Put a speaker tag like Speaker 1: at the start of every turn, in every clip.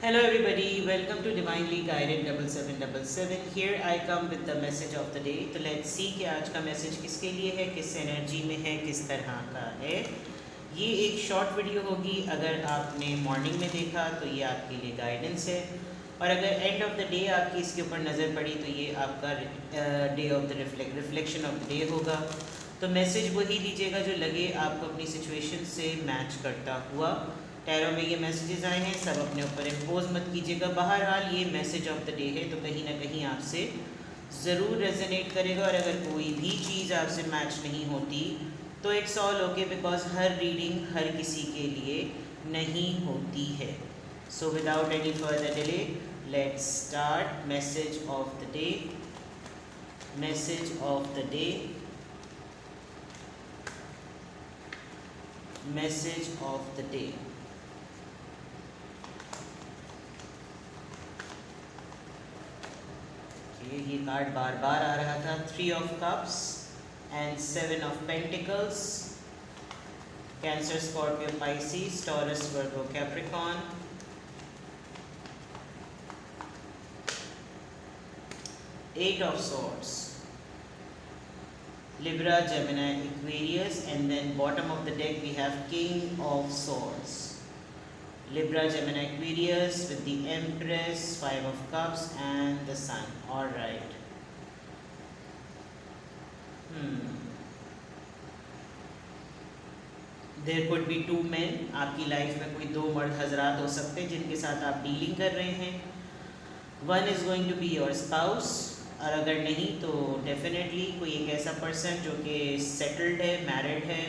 Speaker 1: Hello everybody, welcome to Divinely Guided 7777. Here I come with the message of the day. तो let's see कि आज का message किसके लिए है, किस एनर्जी में है, किस तरह का है। ये एक शॉर्ट वीडियो होगी। अगर आपने मॉर्निंग में देखा तो ये आपके लिए गाइडेंस है, और अगर एंड ऑफ द डे आपकी इसके ऊपर नज़र पड़ी तो ये आपका day of the reflection of the day होगा। तो मैसेज वही लीजिएगा जो लगे आपको अपनी सिचुएशन से मैच करता हुआ। टैरो में ये मैसेजेस आए हैं, सब अपने ऊपर इम्पोज मत कीजिएगा। बहरहाल ये मैसेज ऑफ द डे है तो कहीं ना कहीं आपसे ज़रूर रेजोनेट करेगा, और अगर कोई भी चीज़ आपसे मैच नहीं होती तो इट्स ऑल ओके, बिकॉज हर रीडिंग हर किसी के लिए नहीं होती है। So without any further delay let's start. Message of the day, message of the day, message of the day. ये कार्ड बार बार आ रहा था, 3 of cups and 7 of pentacles. Cancer, Scorpio, Pisces, Taurus, Virgo, Capricorn. 8 of swords, Libra, Gemini, Aquarius, and then bottom of the deck we have King of Swords, Libra, Gemini, Aquarius with the Empress, 5 of Cups and the Sun. All right. There could be 2 men. आपकी life में कोई 2 मर्द हजरात हो सकते हैं जिनके साथ आप डीलिंग कर रहे हैं। One is going to be your spouse, और अगर नहीं तो डेफिनेटली कोई एक ऐसा पर्सन जो कि सेटल्ड है, मैरिड है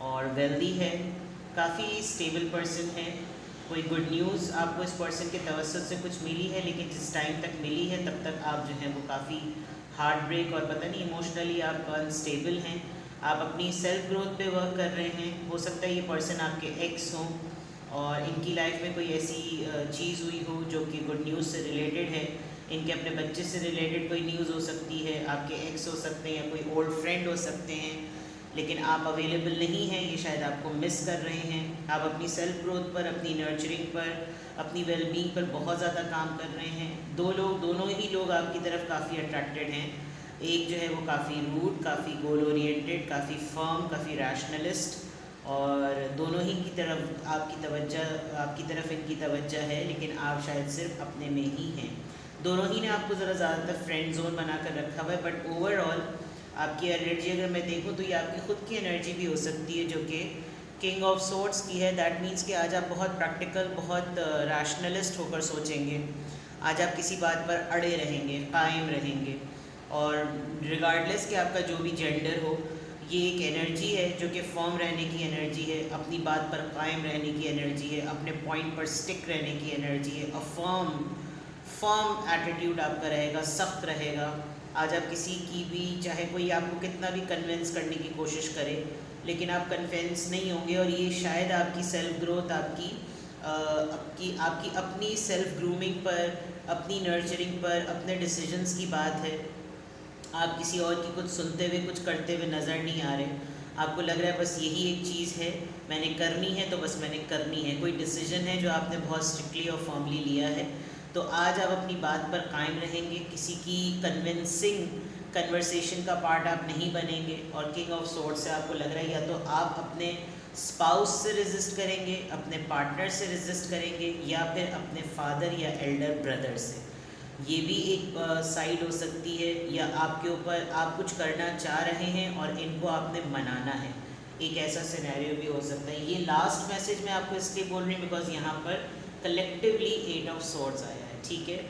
Speaker 1: और वेल्दी है, काफ़ी स्टेबल पर्सन है। कोई गुड न्यूज़ आपको इस पर्सन के तवज्जुह से कुछ मिली है, लेकिन जिस टाइम तक मिली है तब तक आप जो है वो काफ़ी हार्ट ब्रेक और पता नहीं इमोशनली आप अनस्टेबल हैं। आप अपनी सेल्फ ग्रोथ पे वर्क कर रहे हैं। हो सकता है ये पर्सन आपके एक्स हों और इनकी लाइफ में कोई ऐसी चीज़ हुई हो जो कि गुड न्यूज़ से रिलेटेड है। इनके अपने बच्चे से रिलेटेड कोई न्यूज़ हो सकती है, आपके एक्स हो सकते हैं या कोई ओल्ड फ्रेंड हो सकते हैं, लेकिन आप अवेलेबल नहीं हैं, ये शायद आपको मिस कर रहे हैं। आप अपनी सेल्फ ग्रोथ पर, अपनी नर्चरिंग पर, अपनी वेलबींग पर बहुत ज़्यादा काम कर रहे हैं। दोनों ही लोग आपकी तरफ काफ़ी अट्रैक्टेड हैं। एक जो है वो काफ़ी रूड, काफ़ी गोल ओरिएंटेड, काफ़ी फर्म, काफ़ी रैशनलिस्ट, और दोनों ही की तरफ आपकी तरफ इनकी तवज्जो है, लेकिन आप शायद सिर्फ अपने में ही हैं। दोनों ही ने आपको ज़रा ज़्यादातर फ्रेंड जोन बना कर रखा हुआ है, बट ओवरऑल आपकी एनर्जी अगर मैं देखूं तो ये आपकी ख़ुद की एनर्जी भी हो सकती है जो कि किंग ऑफ सोर्ड्स की है। दैट मीन्स कि आज आप बहुत प्रैक्टिकल, बहुत रैशनलिस्ट होकर सोचेंगे। आज आप किसी बात पर अड़े रहेंगे, कायम रहेंगे, और रिगार्डलेस कि आपका जो भी जेंडर हो, ये एक एनर्जी है जो कि फर्म रहने की एनर्जी है, अपनी बात पर कायम रहने की एनर्जी है, अपने पॉइंट पर स्टिक रहने की एनर्जी है। फर्म एटीट्यूड आपका रहेगा, सख्त रहेगा। आज आप किसी की भी, चाहे कोई आपको कितना भी कन्विंस करने की कोशिश करे, लेकिन आप कन्विंस नहीं होंगे, और ये शायद आपकी सेल्फ ग्रोथ, आपकी अपनी सेल्फ ग्रूमिंग पर, अपनी नर्चरिंग पर, अपने डिसीजंस की बात है। आप किसी और की कुछ सुनते हुए, कुछ करते हुए नज़र नहीं आ रहे। आपको लग रहा है बस यही एक चीज़ है, मैंने करनी है तो बस मैंने करनी है। कोई डिसीजन है जो आपने बहुत स्ट्रिक्टली और फॉर्मली लिया है, तो आज आप अपनी बात पर कायम रहेंगे। किसी की कन्विंसिंग कन्वर्सेशन का पार्ट आप नहीं बनेंगे। और किंग ऑफ सोर्ड से आपको लग रहा है या तो आप अपने स्पाउस से रेजिस्ट करेंगे, अपने पार्टनर से रेजिस्ट करेंगे, या फिर अपने फादर या एल्डर ब्रदर से। ये भी एक साइड हो सकती है, या आपके ऊपर आप कुछ करना चाह रहे हैं और इनको आपने मनाना है। एक ऐसा सिनेरियो भी हो सकता है। ये लास्ट मैसेज मैं आपको इसलिए बोल रही हूँ बिकॉज यहाँ पर कलेक्टिवली 8 ऑफ सोर्ड्स आया है, ठीक है।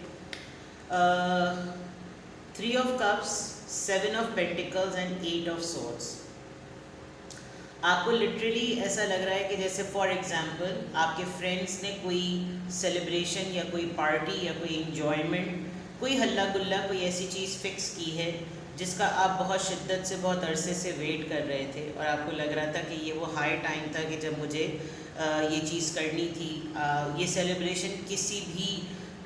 Speaker 1: 3 of cups, 7 of pentacles and 8 of swords. आपको लिटरली ऐसा लग रहा है कि जैसे फॉर एग्जांपल आपके फ्रेंड्स ने कोई सेलिब्रेशन या कोई पार्टी या कोई इन्जॉयमेंट, कोई हल्ला गुल्ला, कोई ऐसी चीज़ फिक्स की है जिसका आप बहुत शिद्दत से, बहुत अरसे से वेट कर रहे थे, और आपको लग रहा था कि ये वो हाई टाइम था कि जब मुझे ये चीज़ करनी थी। ये सेलिब्रेशन किसी भी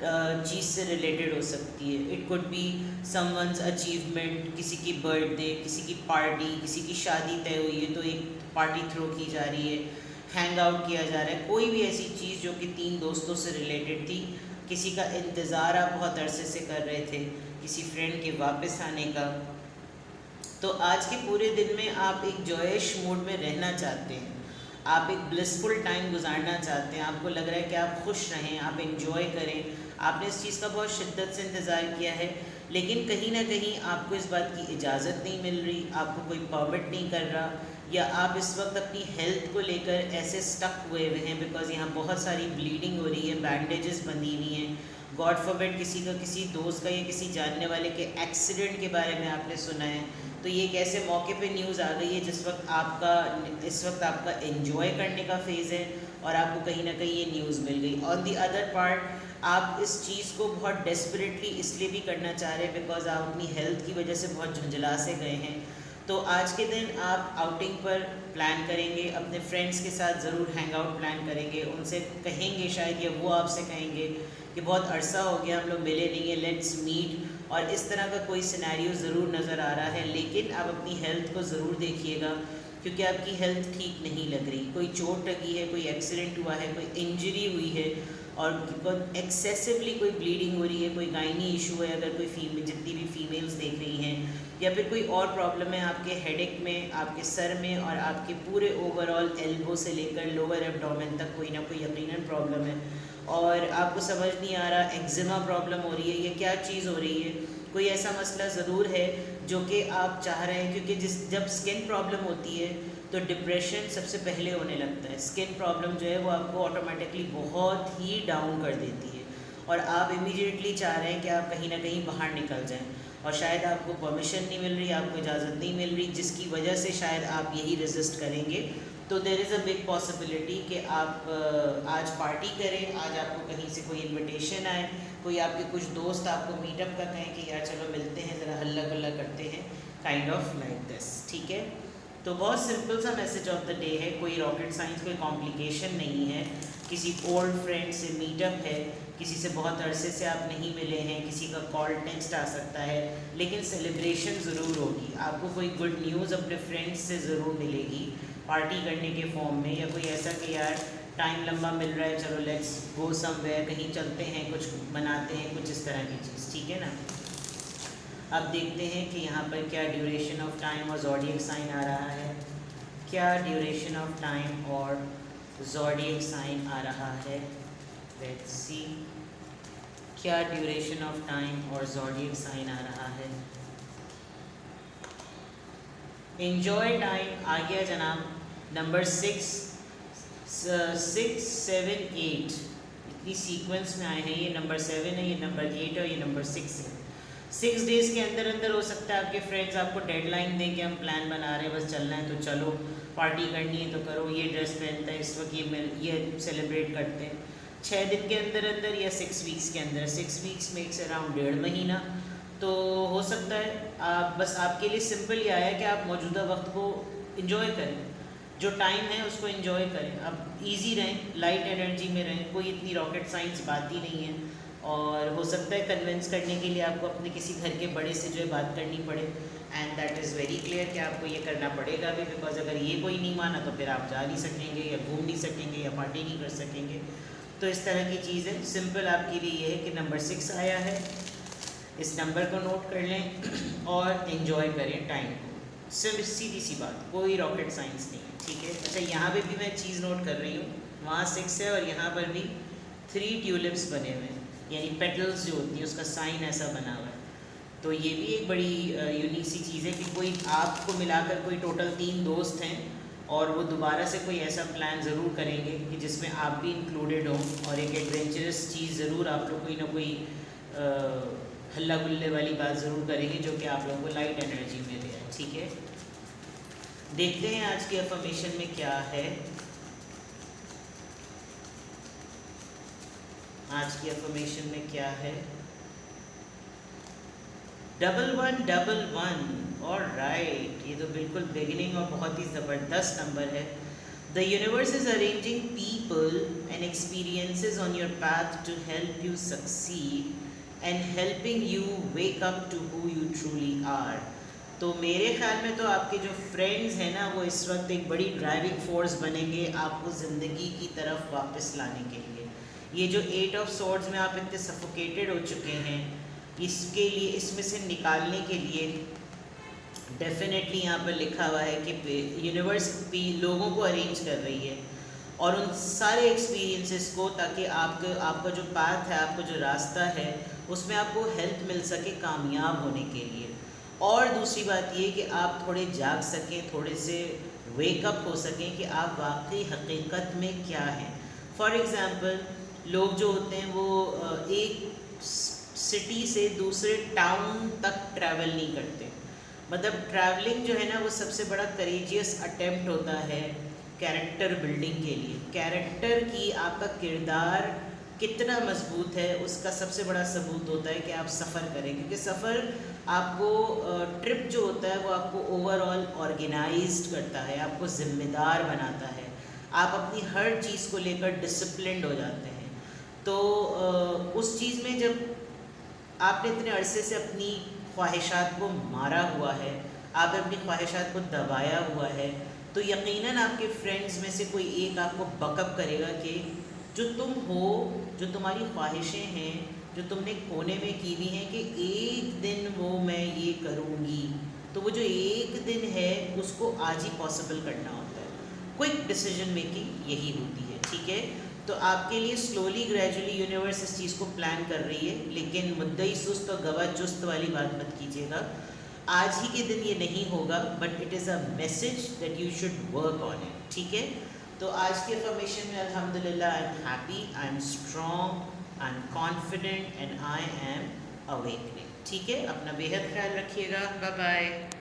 Speaker 1: चीज़ से रिलेटेड हो सकती है। It could be someone's achievement, किसी की बर्थडे, किसी की पार्टी, किसी की शादी तय हुई है तो एक पार्टी थ्रो की जा रही है। हैंग आउट किया जा रहा है, कोई भी ऐसी चीज़ जो कि 3 दोस्तों से रिलेटेड थी, किसी का इंतज़ार आप बहुत अरसे से कर रहे थे, किसी फ्रेंड के वापस आने का, तो आज के पूरे दिन में आप एक जॉयश मूड में रहना चाहते हैं, आप एक ब्लिसफुल टाइम गुजारना चाहते हैं, आपको लग रहा है कि आप खुश रहें, आप इन्जॉय करें, आपने इस चीज़ का बहुत शिद्दत से इंतज़ार किया है, लेकिन कहीं ना कहीं आपको इस बात की इजाज़त नहीं मिल रही, आपको कोई परमिट नहीं कर रहा, या आप इस वक्त अपनी हेल्थ को लेकर ऐसे स्टक हुए हुए हैं बिकॉज यहाँ बहुत सारी ब्लीडिंग हो रही है, बैंडेजेस बंधी हुई हैं, गॉड फॉरबिड किसी का, किसी दोस्त का या किसी जानने वाले के एक्सीडेंट के बारे में आपने सुना है, तो ये एक ऐसे मौके पे न्यूज़ आ गई है इस वक्त आपका एंजॉय करने का फेज़ है और आपको कहीं ना कहीं ये न्यूज़ मिल गई। ऑन दी अदर पार्ट आप इस चीज़ को बहुत डेस्परेटली इसलिए भी करना चाह रहे हैं बिकॉज आप अपनी हेल्थ की वजह से बहुत झुंझला से गए हैं, तो आज के दिन आप आउटिंग पर प्लान करेंगे, अपने फ्रेंड्स के साथ ज़रूर हैंग आउट प्लान करेंगे, उनसे कहेंगे शायद या वो आपसे कहेंगे कि बहुत अरसा हो गया हम लोग मिले नहीं है, लेट्स मीट, और इस तरह का कोई सिनेरियो ज़रूर नज़र आ रहा है। लेकिन आप अपनी हेल्थ को ज़रूर देखिएगा क्योंकि आपकी हेल्थ ठीक नहीं लग रही, कोई चोट लगी है, कोई एक्सीडेंट हुआ है, कोई इंजरी हुई है और एक्सेसिवली कोई ब्लीडिंग हो रही है, कोई गायनी इशू है, अगर कोई फीमेल, जितनी भी फीमेल्स देख रही हैं, या फिर कोई और प्रॉब्लम है आपके हेडेक में, आपके सर में और आपके पूरे ओवरऑल एल्बो से लेकर लोअर एब्डोमेन तक कोई ना कोई यकीनन प्रॉब्लम है और आपको समझ नहीं आ रहा एक्जिमा प्रॉब्लम हो रही है, ये क्या चीज़ हो रही है, कोई ऐसा मसला ज़रूर है जो कि आप चाह रहे हैं, क्योंकि जब स्किन प्रॉब्लम होती है तो डिप्रेशन सबसे पहले होने लगता है। स्किन प्रॉब्लम जो है वो आपको ऑटोमेटिकली बहुत ही डाउन कर देती है और आप इमीडिएटली चाह रहे हैं कि आप कहीं ना कहीं बाहर निकल जाएं और शायद आपको परमिशन नहीं मिल रही, आपको इजाज़त नहीं मिल रही, जिसकी वजह से शायद आप यही रेजिस्ट करेंगे। तो there is a big possibility कि आप आज पार्टी करें, आज आपको कहीं से कोई इनविटेशन आए, कोई आपके कुछ दोस्त आपको मीटअप का कहें कि यार चलो मिलते हैं, ज़रा हल्ला गुल्ला करते हैं, काइंड ऑफ लाइक दिस, ठीक है। तो बहुत सिंपल सा मैसेज ऑफ द डे है, कोई रॉकेट साइंस, कोई कॉम्प्लिकेशन नहीं है, किसी ओल्ड फ्रेंड से मीटअप है, किसी से बहुत अरसे से आप नहीं मिले हैं, किसी का कॉल टेक्स्ट आ सकता है, लेकिन सेलिब्रेशन ज़रूर होगी, आपको कोई गुड न्यूज़ अपने फ्रेंड्स से ज़रूर मिलेगी पार्टी करने के फॉर्म में, या कोई ऐसा कि यार टाइम लंबा मिल रहा है, चलो लेट्स गो समवेयर, कहीं चलते हैं, कुछ मनाते हैं, कुछ इस तरह की चीज़, ठीक है ना। अब देखते हैं कि यहाँ पर क्या ड्यूरेशन ऑफ टाइम और ज़ोडिएक साइन आ रहा है, क्या ड्यूरेशन ऑफ टाइम और ज़ोडिएक साइन आ रहा है, लेट्स सी क्या ड्यूरेशन ऑफ टाइम और ज़ोडिएक साइन आ रहा है। एंजॉय टाइम आ गया जनाब, नंबर 6, 6, 7, 8 इतनी सीक्वेंस में आए हैं, ये नंबर 7 है, ये नंबर 8 है और ये नंबर 6 है। 6 डेज़ के अंदर अंदर हो सकता है आपके फ्रेंड्स आपको डेडलाइन दें कि हम प्लान बना रहे हैं, बस चलना है तो चलो, पार्टी करनी है तो करो, ये ड्रेस पहनता है इस वक्त, ये सेलिब्रेट करते हैं। 6 दिन के अंदर अंदर या 6 वीक्स के अंदर, 6 वीक्स मेक्स अराउंड 1.5 महीना, तो हो सकता है आप, बस आपके लिए सिंपल ये आया कि आप मौजूदा वक्त को इंजॉय करें, जो टाइम है उसको एंजॉय करें, आप इजी रहें, लाइट एनर्जी में रहें, कोई इतनी रॉकेट साइंस बात ही नहीं है। और हो सकता है कन्विंस करने के लिए आपको अपने किसी घर के बड़े से जो है बात करनी पड़े, and that is very clear कि आपको ये करना पड़ेगा भी, बिकॉज अगर ये कोई नहीं माना तो फिर आप जा नहीं सकेंगे या घूम नहीं सकेंगे या पार्टी नहीं कर सकेंगे, तो इस तरह की चीज़ है। सिंपल आपके लिए ये है कि नंबर 6 आया है, इस नंबर को नोट कर लें और इन्जॉय करें टाइम को, सिर्फ सीधी सी बात, कोई रॉकेट साइंस नहीं है, ठीक है। अच्छा यहाँ पे भी मैं चीज़ नोट कर रही हूँ, वहाँ 6 है और यहाँ पर भी 3 ट्यूलिप्स बने हुए हैं, यानी पेटल्स जो होती है उसका साइन ऐसा बना हुआ है, तो ये भी एक बड़ी यूनिक सी चीज़ है कि कोई आपको मिलाकर कोई टोटल 3 दोस्त हैं और वो दोबारा से कोई ऐसा प्लान ज़रूर करेंगे कि जिसमें आप भी इंक्लूडेड हों और एक एडवेंचरस चीज़ ज़रूर आप लोग कोई ना कोई हल्ला गुल्ले वाली बात ज़रूर करेंगे जो कि आप लोगों को लाइट एनर्जी में दे, ठीक है। देखते हैं आज की अफर्मेशन में क्या है, आज की अफर्मेशन में क्या है, 1111, ऑलराइट, ये तो बिल्कुल बिगिनिंग और बहुत ही ज़बरदस्त नंबर है। The universe is arranging people and experiences on your path to help you succeed and helping you wake up to who you truly are. तो मेरे ख्याल में तो आपके जो फ्रेंड्स हैं ना वो इस वक्त एक बड़ी ड्राइविंग फोर्स बनेंगे आपको ज़िंदगी की तरफ वापस लाने के लिए। ये जो 8 ऑफ सोर्ड्स में आप इतने सफोकेटेड हो चुके हैं, इसके लिए, इसमें से निकालने के लिए डेफिनेटली यहाँ पर लिखा हुआ है कि यूनिवर्स भी लोगों को अरेंज कर रही है और उन सारे एक्सपीरियंसेस को, ताकि आपका जो पाथ है, आपका जो रास्ता है, उसमें आपको हेल्प मिल सके कामयाब होने के लिए। और दूसरी बात ये कि आप थोड़े जाग सकें, थोड़े से वेकअप हो सकें कि आप वाकई हकीकत में क्या हैं। फॉर एग्ज़ाम्पल, लोग जो होते हैं वो एक सिटी से दूसरे टाउन तक ट्रैवल नहीं करते। मतलब ट्रैवलिंग जो है ना वो सबसे बड़ा करेजियस अटेम्प्ट होता है कैरेक्टर बिल्डिंग के लिए। कैरेक्टर की, आपका किरदार कितना मजबूत है उसका सबसे बड़ा सबूत होता है कि आप सफ़र करें, क्योंकि सफ़र आपको, ट्रिप जो होता है वो आपको ओवरऑल ऑर्गेनाइज्ड करता है, आपको ज़िम्मेदार बनाता है, आप अपनी हर चीज़ को लेकर डिसिप्लिन्ड हो जाते हैं। तो उस चीज़ में जब आपने इतने अरसे से अपनी ख्वाहिशात को मारा हुआ है, आपने अपनी ख्वाहिशात को दबाया हुआ है, तो यकीनन आपके फ्रेंड्स में से कोई एक आपको बकअप करेगा कि जो तुम हो, जो तुम्हारी ख्वाहिशें हैं, जो तुमने कोने में की हुई हैं कि एक दिन वो मैं ये करूँगी, तो वो जो एक दिन है उसको आज ही पॉसिबल करना होता है। क्विक डिसीजन मेकिंग यही होती है, ठीक है। तो आपके लिए स्लोली ग्रेजुअली यूनिवर्स इस चीज़ को प्लान कर रही है, लेकिन मुद्दई सुस्त और गवाह चुस्त वाली बात मत कीजिएगा। आज ही के दिन ये नहीं होगा, but it is a message that you should work on it, ठीक है। तो आज के इन्फॉर्मेशन में अल्हम्दुलिल्लाह I am happy, I am strong, I am confident and I am awakening, ठीक है। अपना बेहद ख्याल रखिएगा, बाय बाय।